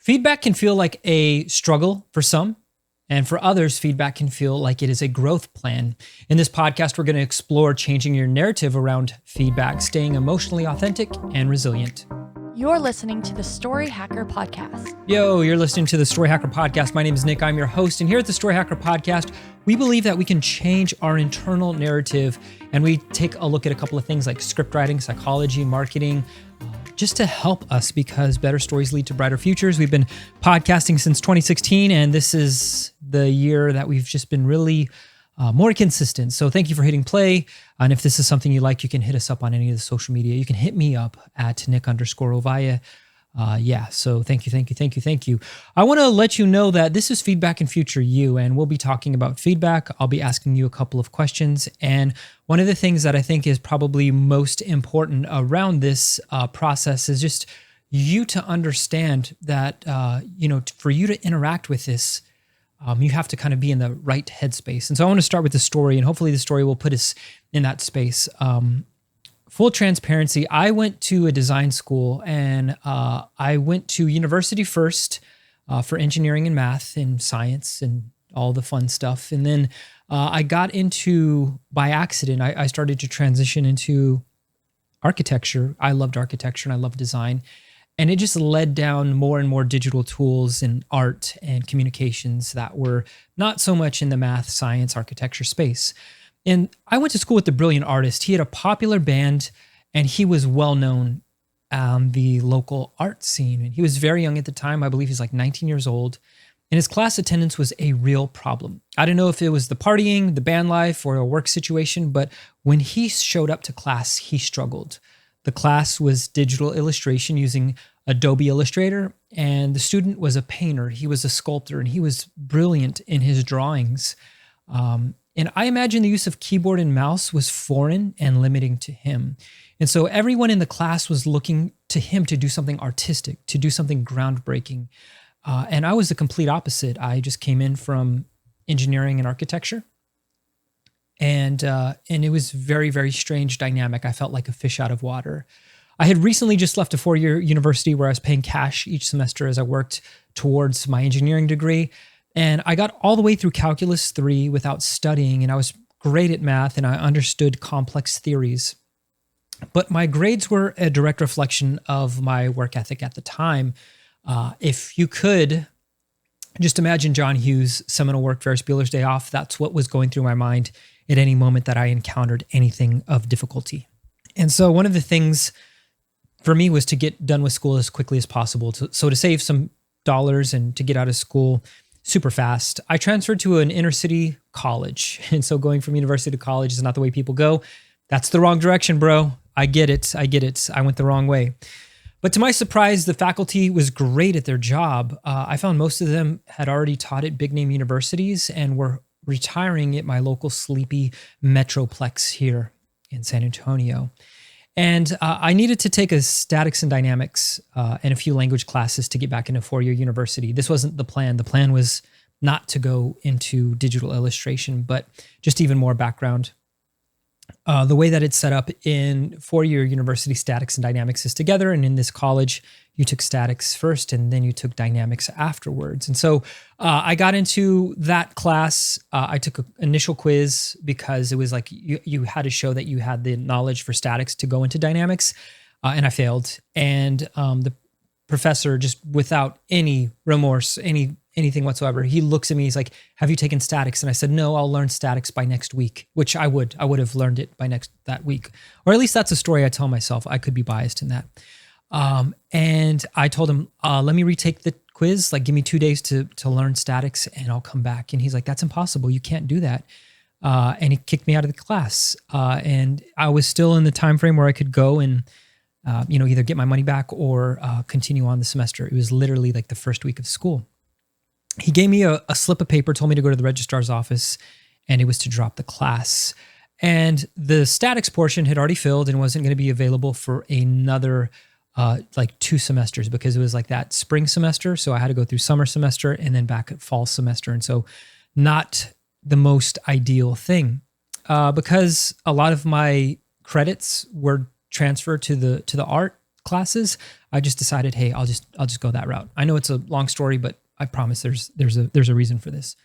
Feedback can feel like a struggle for some, and for others, feedback can feel like it is a growth plan. In this podcast, we're going to explore changing your narrative around feedback, staying emotionally authentic and resilient. You're listening to the StoryHacker podcast. Yo, you're listening to the StoryHacker podcast. My name is Nick. I'm your host. And here at the StoryHacker podcast, we believe that we can change our internal narrative. And we take a look at a couple of things like script writing, psychology, marketing, just to help us, because better stories lead to brighter futures. We've been podcasting since 2016, and this is the year that we've just been really more consistent. So thank you for hitting play. And if this is something you like, you can hit us up on any of the social media. You can hit me up at Nick_Ovaya. So thank you. I want to let you know that this is Feedback and Future You, and we'll be talking about feedback. I'll be asking you a couple of questions. And one of the things that I think is probably most important around this process is just you to understand that, for you to interact with this, you have to kind of be in the right headspace. And so I want to start with the story, and hopefully the story will put us in that space. Full transparency, I went to a design school, and I went to university first for engineering and math and science and all the fun stuff. And then I got into, by accident, I started to transition into architecture. I loved architecture and I loved design. And it just led down more and more digital tools and art and communications that were not so much in the math, science, architecture space. And I went to school with a brilliant artist. He had a popular band, and he was well known on the local art scene. And he was very young at the time. I believe he's like 19 years old. And his class attendance was a real problem. I don't know if it was the partying, the band life, or a work situation, but when he showed up to class, he struggled. The class was digital illustration using Adobe Illustrator, and the student was a painter. He was a sculptor, and he was brilliant in his drawings. And I imagine the use of keyboard and mouse was foreign and limiting to him. And so everyone in the class was looking to him to do something artistic, to do something groundbreaking. And I was the complete opposite. I just came in from engineering and architecture. And it was very, very strange dynamic. I felt like a fish out of water. I had recently just left a 4-year university where I was paying cash each semester as I worked towards my engineering degree. And I got all the way through Calculus 3 without studying, and I was great at math, and I understood complex theories. But my grades were a direct reflection of my work ethic at the time. If you could just imagine John Hughes' seminal work, Ferris Bueller's Day Off, that's what was going through my mind at any moment that I encountered anything of difficulty. And so one of the things for me was to get done with school as quickly as possible. So to save some dollars and to get out of school super fast, I transferred to an inner city college. And so going from university to college is not the way people go. That's the wrong direction, bro. I get it. I went the wrong way. But to my surprise, the faculty was great at their job. I found most of them had already taught at big name universities and were retiring at my local sleepy metroplex here in San Antonio. And I needed to take a statics and dynamics and a few language classes to get back into 4-year university. This wasn't the plan. The plan was not to go into digital illustration, but just even more background. The way that it's set up in 4-year university, statics and dynamics is together. And in this college, you took statics first and then you took dynamics afterwards. And so I got into that class. I took an initial quiz because it was like you had to show that you had the knowledge for statics to go into dynamics. And I failed. And the professor, just without any remorse, anything whatsoever, he looks at me, he's like, have you taken statics? And I said, no, I'll learn statics by next week, which I would have learned it by that week. Or at least that's a story I tell myself. I could be biased in that. And I told him, let me retake the quiz. Like, give me 2 days to learn statics and I'll come back. And he's like, that's impossible. You can't do that. And he kicked me out of the class. And I was still in the time frame where I could go and, either get my money back or continue on the semester. It was literally like the first week of school. He gave me a slip of paper, told me to go to the registrar's office, and it was to drop the class. And the statics portion had already filled and wasn't going to be available for another 2 semesters because it was like that spring semester. So I had to go through summer semester and then back at fall semester. And so not the most ideal thing because a lot of my credits were transferred to the art classes, I just decided, hey, I'll just go that route. I know it's a long story, but I promise there's a reason for this.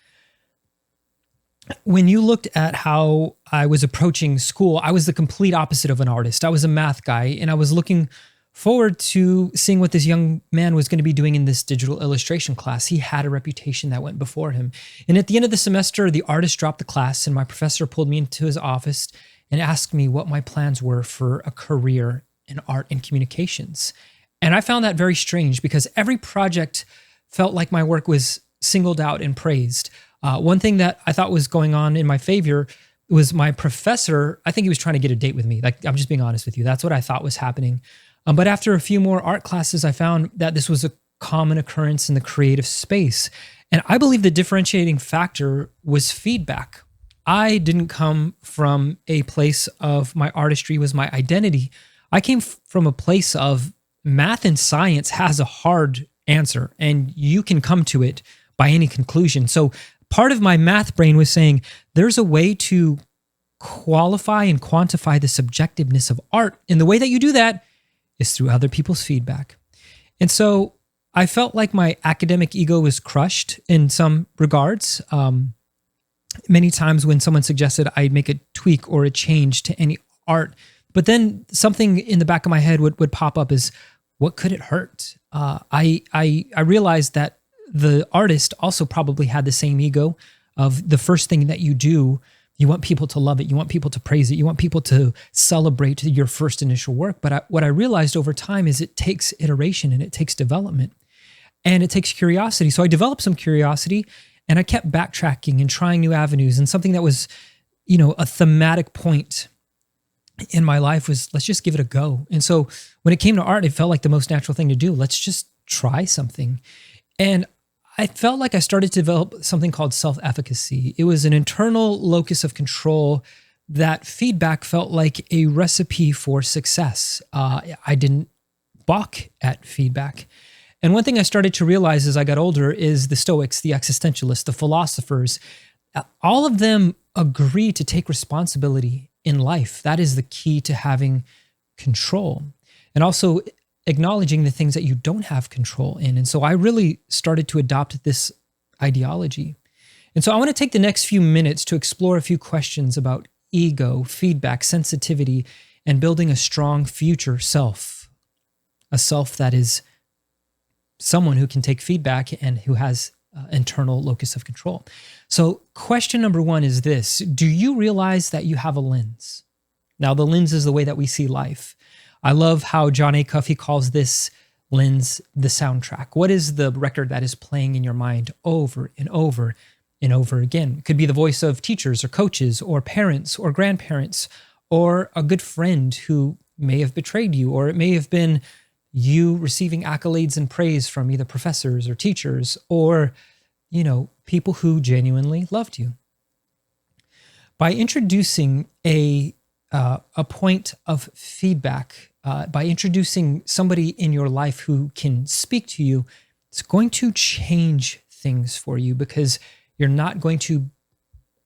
When you looked at how I was approaching school, I was the complete opposite of an artist. I was a math guy, and I was looking forward to seeing what this young man was going to be doing in this digital illustration class. He had a reputation that went before him. And at the end of the semester, the artist dropped the class, and my professor pulled me into his office and asked me what my plans were for a career in art and communications. And I found that very strange because every project felt like my work was singled out and praised. One thing that I thought was going on in my favor was my professor. I think he was trying to get a date with me. Like, I'm just being honest with you. That's what I thought was happening. But after a few more art classes, I found that this was a common occurrence in the creative space. And I believe the differentiating factor was feedback. I didn't come from a place of my artistry was my identity. I came from a place of math and science has a hard answer, and you can come to it by any conclusion. So part of my math brain was saying there's a way to qualify and quantify the subjectiveness of art. And the way that you do that is through other people's feedback. And so I felt like my academic ego was crushed in some regards. Many times when someone suggested I make a tweak or a change to any art, but then something in the back of my head would pop up is, what could it hurt? I realized that the artist also probably had the same ego of the first thing that you do, you want people to love it. You want people to praise it. You want people to celebrate your first initial work. But what I realized over time is it takes iteration and it takes development and it takes curiosity. So I developed some curiosity and I kept backtracking and trying new avenues. And something that was, a thematic point in my life was, let's just give it a go. And so when it came to art, it felt like the most natural thing to do. Let's just try something. And I felt like I started to develop something called self-efficacy. It was an internal locus of control that feedback felt like a recipe for success. I didn't balk at feedback. And one thing I started to realize as I got older is the Stoics, the existentialists, the philosophers, all of them agree to take responsibility in life. That is the key to having control. And also acknowledging the things that you don't have control in. And so I really started to adopt this ideology. And so I want to take the next few minutes to explore a few questions about ego, feedback, sensitivity, and building a strong future self. A self that is someone who can take feedback and who has internal locus of control. So question number one is this: do you realize that you have a lens? Now, the lens is the way that we see life. I love how John Acuff, he calls this lens the soundtrack. What is the record that is playing in your mind over and over and over again? It could be the voice of teachers or coaches or parents or grandparents or a good friend who may have betrayed you, or it may have been you receiving accolades and praise from either professors or teachers or, people who genuinely loved you. By introducing a point of feedback, by introducing somebody in your life who can speak to you, it's going to change things for you because you're not going to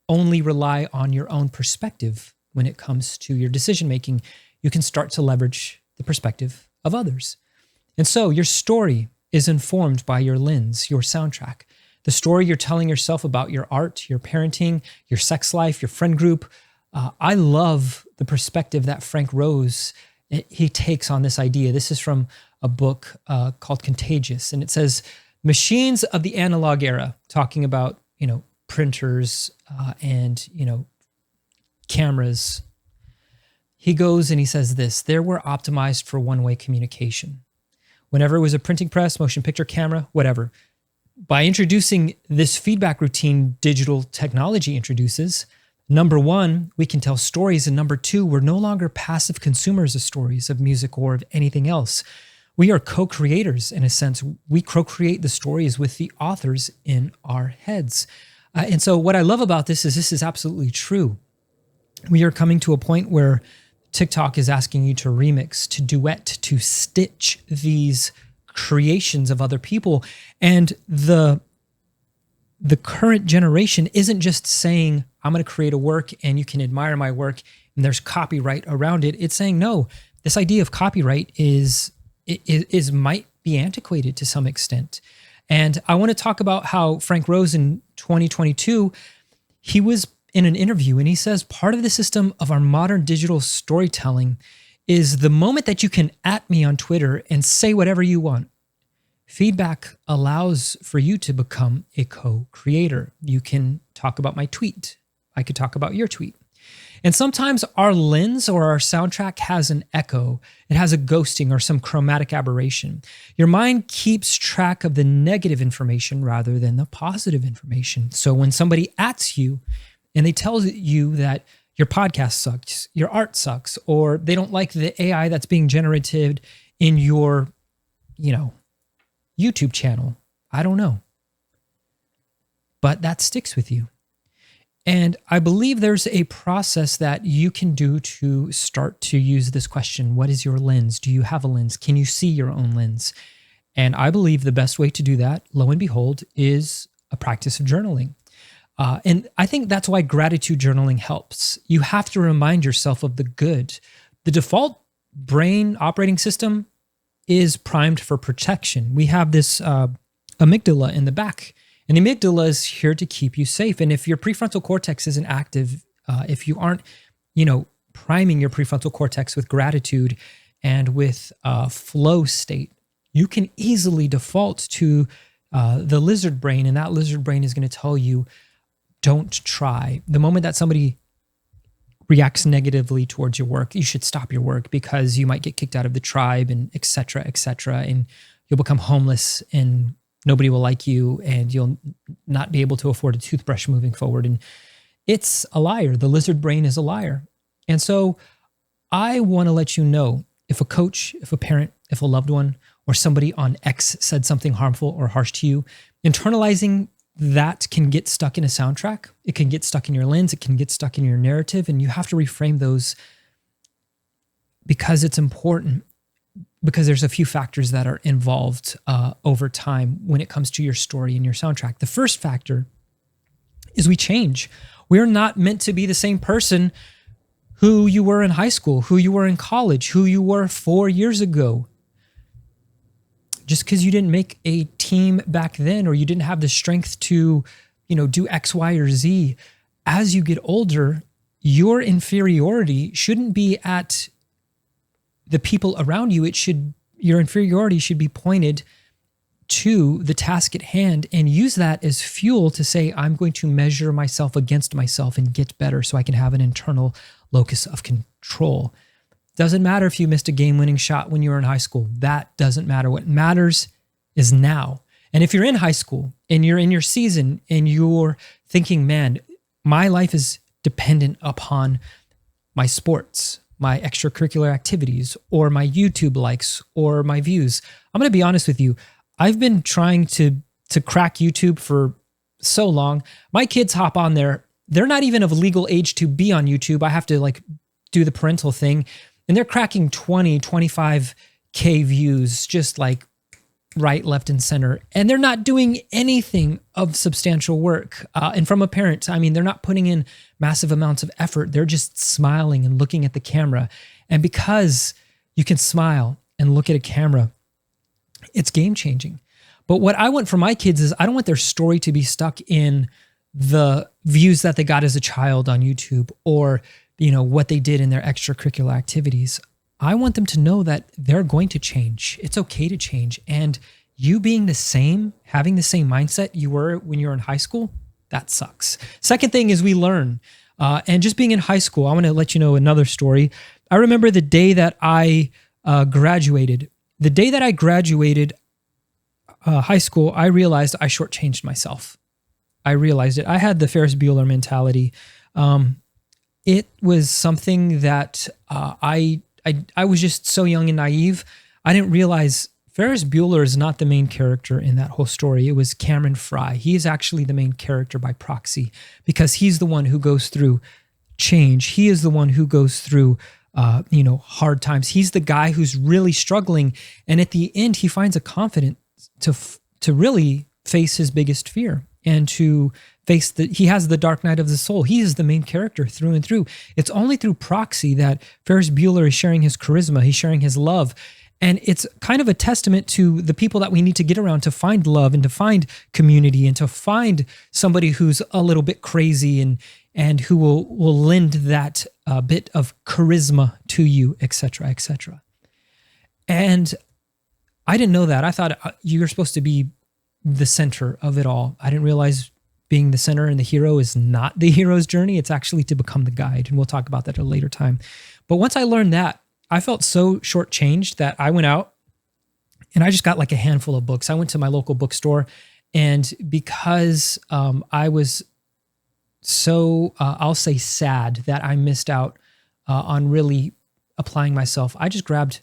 only rely on your own perspective when it comes to your decision making. You can start to leverage the perspective of others. And so your story is informed by your lens, your soundtrack. The story you're telling yourself about your art, your parenting, your sex life, your friend group. I love the perspective that Frank Rose, he takes on this idea. This is from a book called Contagious. And it says, machines of the analog era, talking about, printers and, cameras. He goes and he says this: they were optimized for one-way communication. Whenever it was a printing press, motion picture camera, whatever. By introducing this feedback routine digital technology introduces, number one, we can tell stories. And number two, we're no longer passive consumers of stories, of music, or of anything else. We are co-creators in a sense. We co-create the stories with the authors in our heads. And so what I love about this is absolutely true. We are coming to a point where TikTok is asking you to remix, to duet, to stitch these creations of other people. And the current generation isn't just saying, I'm going to create a work and you can admire my work and there's copyright around it. It's saying, no, this idea of copyright is might be antiquated to some extent. And I want to talk about how Frank Rose in 2022, he was in an interview and he says part of the system of our modern digital storytelling is the moment that you can @ me on Twitter and say whatever you want. Feedback allows for you to become a co-creator. You can talk about my tweet. I could talk about your tweet. And sometimes our lens or our soundtrack has an echo. It has a ghosting or some chromatic aberration. Your mind keeps track of the negative information rather than the positive information. So when somebody @ you and they tell you that your podcast sucks, your art sucks, or they don't like the AI that's being generated in your, YouTube channel, I don't know. But that sticks with you. And I believe there's a process that you can do to start to use this question. What is your lens? Do you have a lens? Can you see your own lens? And I believe the best way to do that, lo and behold, is a practice of journaling. And I think that's why gratitude journaling helps. You have to remind yourself of the good. The default brain operating system is primed for protection. We have this amygdala in the back. And the amygdala is here to keep you safe. And if your prefrontal cortex isn't active, if you aren't, priming your prefrontal cortex with gratitude and with flow state, you can easily default to the lizard brain. And that lizard brain is going to tell you, don't try. The moment that somebody reacts negatively towards your work, you should stop your work because you might get kicked out of the tribe and et cetera, and you'll become homeless and nobody will like you and you'll not be able to afford a toothbrush moving forward. And it's a liar. The lizard brain is a liar. And so I want to let you know, if a coach, if a parent, if a loved one, or somebody on X said something harmful or harsh to you, internalizing that can get stuck in a soundtrack. It can get stuck in your lens. It can get stuck in your narrative. And you have to reframe those because it's important. Because there's a few factors that are involved over time when it comes to your story and your soundtrack. The first factor is we change. We're not meant to be the same person who you were in high school, who you were in college, who you were 4 years ago. Just because you didn't make a team back then or you didn't have the strength to, do X, Y, or Z. As you get older, your inferiority shouldn't be at the people around you. Your inferiority should be pointed to the task at hand and use that as fuel to say, I'm going to measure myself against myself and get better so I can have an internal locus of control. Doesn't matter if you missed a game-winning shot when you were in high school. That doesn't matter. What matters is now. And if you're in high school and you're in your season and you're thinking, man, my life is dependent upon my sports, my extracurricular activities, or my YouTube likes, or my views. I'm going to be honest with you. I've been trying to crack YouTube for so long. My kids hop on there. They're not even of legal age to be on YouTube. I have to do the parental thing. And they're cracking 20, 25K views, just like right, left, and center. And they're not doing anything of substantial work. And from a parent, they're not putting in massive amounts of effort. They're just smiling and looking at the camera. And because you can smile and look at a camera, it's game changing. But what I want for my kids is I don't want their story to be stuck in the views that they got as a child on YouTube or what they did in their extracurricular activities. I want them to know that they're going to change. It's okay to change. And you being the same, having the same mindset you were when you were in high school, that sucks. Second thing is we learn. And just being in high school, I want to let you know another story. I remember the day that I graduated. The day that I graduated high school, I realized I shortchanged myself. I realized it. I had the Ferris Bueller mentality. It was something that I was just so young and naive. I didn't realize Ferris Bueller is not the main character in that whole story. It was Cameron Fry. He is actually the main character by proxy because he's the one who goes through change. He is the one who goes through, hard times. He's the guy who's really struggling. And at the end, he finds a confidence to really face his biggest fear and to face he has the dark night of the soul. He is the main character through and through. It's only through proxy that Ferris Bueller is sharing his charisma. He's sharing his love. And it's kind of a testament to the people that we need to get around to find love and to find community and to find somebody who's a little bit crazy and who will lend that bit of charisma to you, et cetera, et cetera. And I didn't know that. I thought you were supposed to be the center of it all. I didn't realize being the center and the hero is not the hero's journey. It's actually to become the guide. And we'll talk about that at a later time. But once I learned that, I felt so shortchanged that I went out and I just got like a handful of books. I went to my local bookstore, and because I was so, I'll say sad that I missed out on really applying myself, I just grabbed,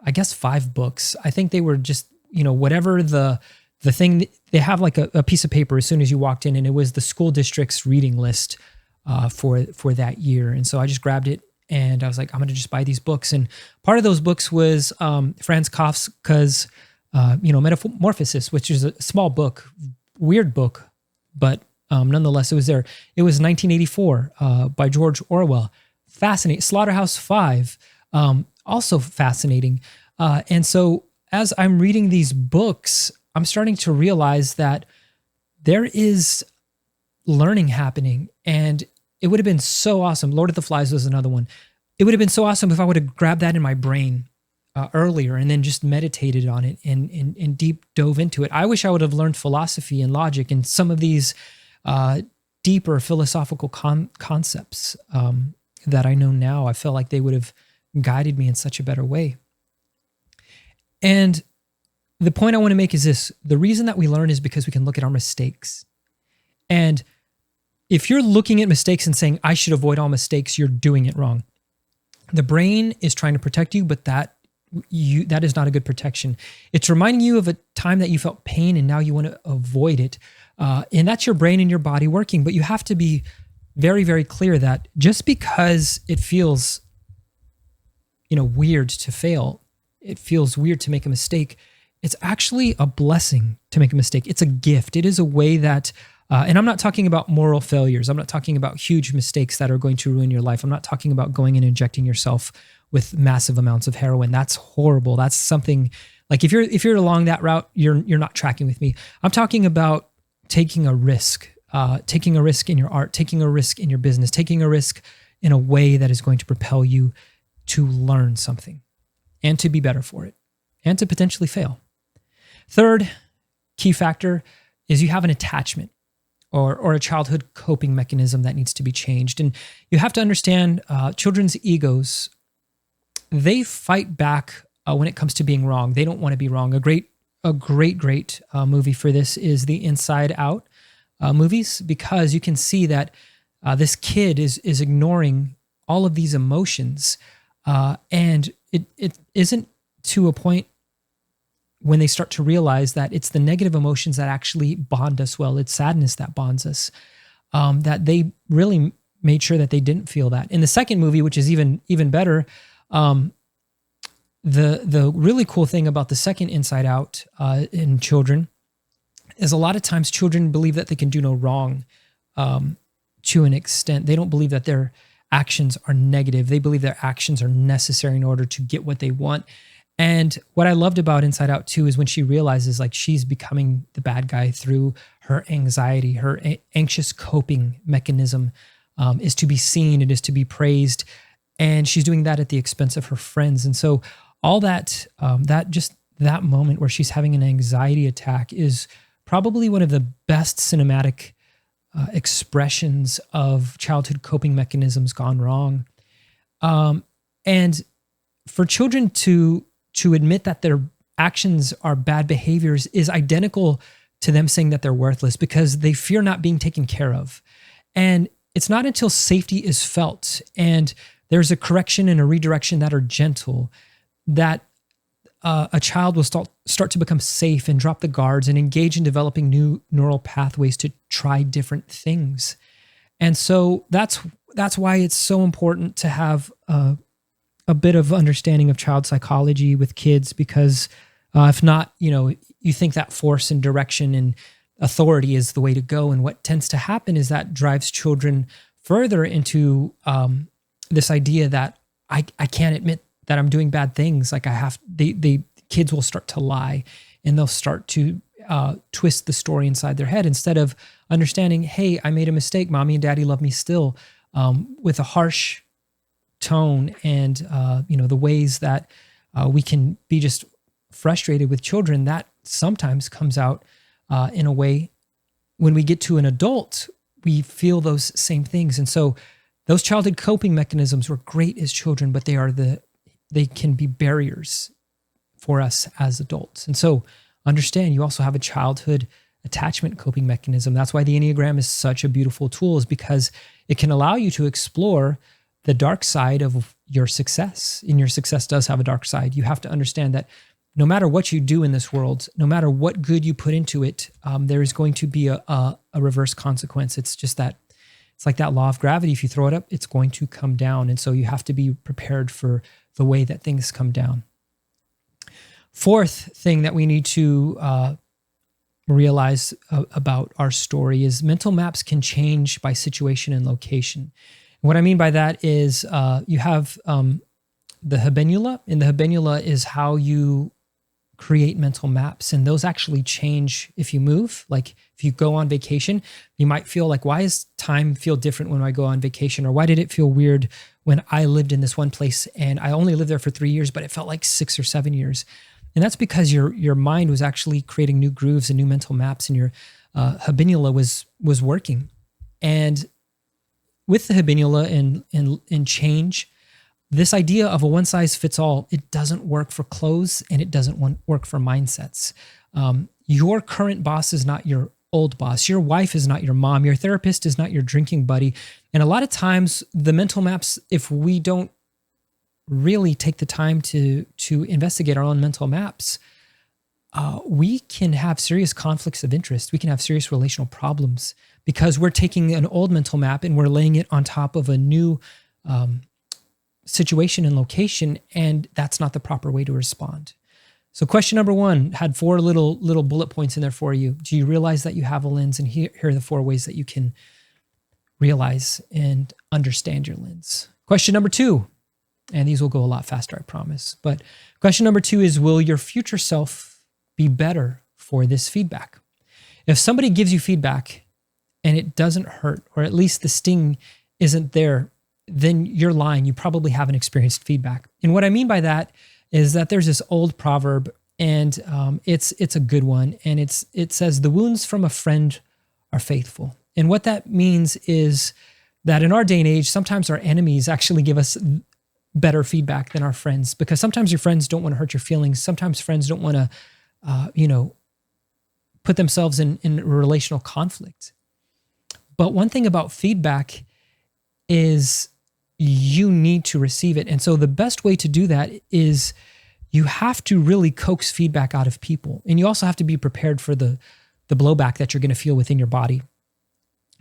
I guess, 5 books. I think they were just, whatever the thing, they have like a piece of paper as soon as you walked in, and it was the school district's reading list for that year. And so I just grabbed it and I was like, I'm going to just buy these books. And part of those books was Franz Kafka's, Metamorphosis, which is a small book, weird book, but nonetheless, it was there. It was 1984 by George Orwell. Fascinating. Slaughterhouse-Five, also fascinating. And so as I'm reading these books, I'm starting to realize that there is learning happening, and it would have been so awesome. Lord of the Flies was another one. It would have been so awesome if I would have grabbed that in my brain earlier and then just meditated on it and deep dove into it. I wish I would have learned philosophy and logic and some of these deeper philosophical concepts that I know now. I feel like they would have guided me in such a better way. And the point I want to make is this: the reason that we learn is because we can look at our mistakes. And if you're looking at mistakes and saying, I should avoid all mistakes, you're doing it wrong. The brain is trying to protect you, but that is not a good protection. It's reminding you of a time that you felt pain and now you want to avoid it. And that's your brain and your body working. But you have to be very, very clear that just because it feels, weird to fail, it feels weird to make a mistake, it's actually a blessing to make a mistake. It's a gift. It is a way that, and I'm not talking about moral failures. I'm not talking about huge mistakes that are going to ruin your life. I'm not talking about going and injecting yourself with massive amounts of heroin. That's horrible. That's something like if you're along that route, you're not tracking with me. I'm talking about taking a risk in your art, taking a risk in your business, taking a risk in a way that is going to propel you to learn something and to be better for it and to potentially fail. Third key factor is you have an attachment or a childhood coping mechanism that needs to be changed. And you have to understand children's egos, they fight back when it comes to being wrong. They don't want to be wrong. A great movie for this is the Inside Out movies, because you can see that this kid is ignoring all of these emotions. And it isn't to a point when they start to realize that it's the negative emotions that actually bond us well. It's sadness that bonds us, that they really made sure that they didn't feel that. In the second movie, which is even better, the really cool thing about the second Inside Out in children is a lot of times children believe that they can do no wrong to an extent. They don't believe that their actions are negative. They believe their actions are necessary in order to get what they want. And what I loved about Inside Out 2 is when she realizes like she's becoming the bad guy through her anxiety, her anxious coping mechanism is to be seen, it is to be praised. And she's doing that at the expense of her friends. And so all that, that moment where she's having an anxiety attack is probably one of the best cinematic expressions of childhood coping mechanisms gone wrong. And for children to admit that their actions are bad behaviors is identical to them saying that they're worthless because they fear not being taken care of. And it's not until safety is felt and there's a correction and a redirection that are gentle that a child will start to become safe and drop the guards and engage in developing new neural pathways to try different things. And so that's why it's so important to have a bit of understanding of child psychology with kids, because if not, you think that force and direction and authority is the way to go. And what tends to happen is that drives children further into this idea that I can't admit that I'm doing bad things, like the kids will start to lie, and they'll start to twist the story inside their head instead of understanding, hey, I made a mistake. Mommy and daddy love me still, with a harsh tone and, the ways that we can be just frustrated with children. That sometimes comes out in a way when we get to an adult, we feel those same things. And so those childhood coping mechanisms were great as children, but they can be barriers for us as adults. And so understand you also have a childhood attachment coping mechanism. That's why the Enneagram is such a beautiful tool, is because it can allow you to explore the dark side of your success. And your success does have a dark side. You have to understand that no matter what you do in this world, no matter what good you put into it, there is going to be a reverse consequence. It's just that, it's like that law of gravity. If you throw it up, it's going to come down. And so you have to be prepared for the way that things come down. Fourth thing that we need to realize about our story is mental maps can change by situation and location. What I mean by that is you have the habenula, and the habenula is how you create mental maps. And those actually change if you move. Like if you go on vacation, you might feel like, why does time feel different when I go on vacation? Or why did it feel weird when I lived in this one place and I only lived there for 3 years, but it felt like 6 or 7 years? And that's because your mind was actually creating new grooves and new mental maps, and your habenula was working. And with the habenula and change, this idea of a one size fits all, it doesn't work for clothes, and it doesn't work for mindsets. Your current boss is not your old boss. Your wife is not your mom. Your therapist is not your drinking buddy. And a lot of times the mental maps, if we don't really take the time to investigate our own mental maps, we can have serious conflicts of interest. We can have serious relational problems because we're taking an old mental map and we're laying it on top of a new situation and location, and that's not the proper way to respond. So question number 1 had 4 little bullet points in there for you. Do you realize that you have a lens? And here are the 4 ways that you can realize and understand your lens. Question number 2, and these will go a lot faster, I promise. But question number 2 is, will your future self be better for this feedback? If somebody gives you feedback and it doesn't hurt, or at least the sting isn't there, then you're lying. You probably haven't experienced feedback. And what I mean by that is that there's this old proverb, and it's a good one. And it says, the wounds from a friend are faithful. And what that means is that in our day and age, sometimes our enemies actually give us better feedback than our friends, because sometimes your friends don't want to hurt your feelings. Sometimes friends don't want to, put themselves in relational conflict. But one thing about feedback is you need to receive it. And so the best way to do that is you have to really coax feedback out of people. And you also have to be prepared for the blowback that you're going to feel within your body.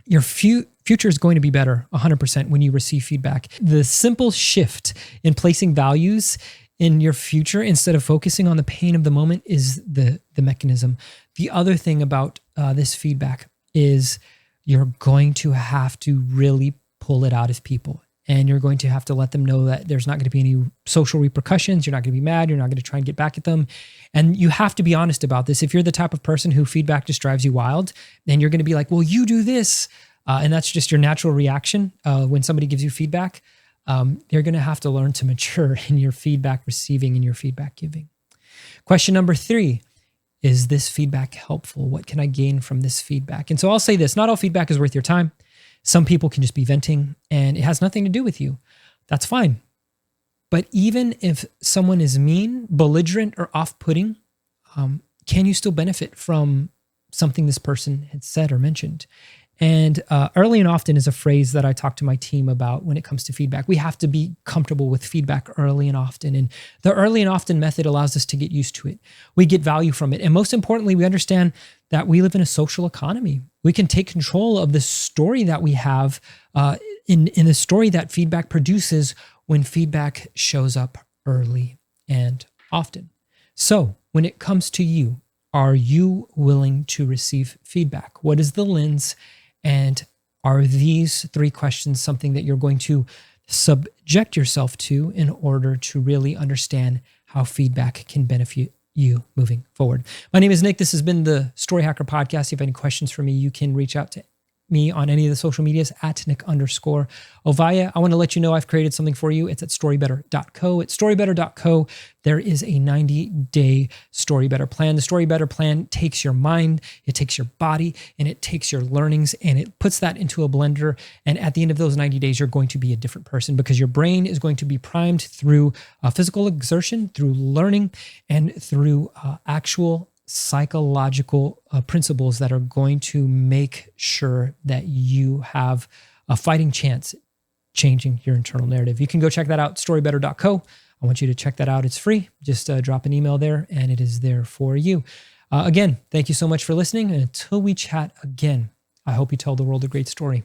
Your future is going to be better 100% when you receive feedback. The simple shift in placing values in your future instead of focusing on the pain of the moment is the mechanism. The other thing about this feedback is you're going to have to really pull it out of people. And you're going to have to let them know that there's not going to be any social repercussions. You're not going to be mad. You're not going to try and get back at them. And you have to be honest about this. If you're the type of person who feedback just drives you wild, then you're going to be like, well, you do this. And that's just your natural reaction when somebody gives you feedback. You're going to have to learn to mature in your feedback receiving and your feedback giving. Question number 3, is this feedback helpful? What can I gain from this feedback? And so I'll say this, not all feedback is worth your time. Some people can just be venting and it has nothing to do with you. That's fine. But even if someone is mean, belligerent, or off-putting, can you still benefit from something this person had said or mentioned? And early and often is a phrase that I talk to my team about when it comes to feedback. We have to be comfortable with feedback early and often. And the early and often method allows us to get used to it. We get value from it. And most importantly, we understand that we live in a social economy. We can take control of the story that we have in the story that feedback produces when feedback shows up early and often. So when it comes to you, are you willing to receive feedback? What is the lens? And are these 3 questions something that you're going to subject yourself to in order to really understand how feedback can benefit you moving forward. My name is Nick. This has been the Story Hacker Podcast. If you have any questions for me, you can reach out to me on any of the social medias at Nick_Ovaya. I want to let you know I've created something for you. It's at storybetter.co. At storybetter.co, there is a 90-day Story Better plan. The Story Better plan takes your mind, it takes your body, and it takes your learnings, and it puts that into a blender. And at the end of those 90 days, you're going to be a different person because your brain is going to be primed through physical exertion, through learning, and through actual psychological principles that are going to make sure that you have a fighting chance at changing your internal narrative. You can go check that out, storybetter.co. I want you to check that out. It's free. Just drop an email there and it is there for you. Again, thank you so much for listening. And until we chat again, I hope you tell the world a great story.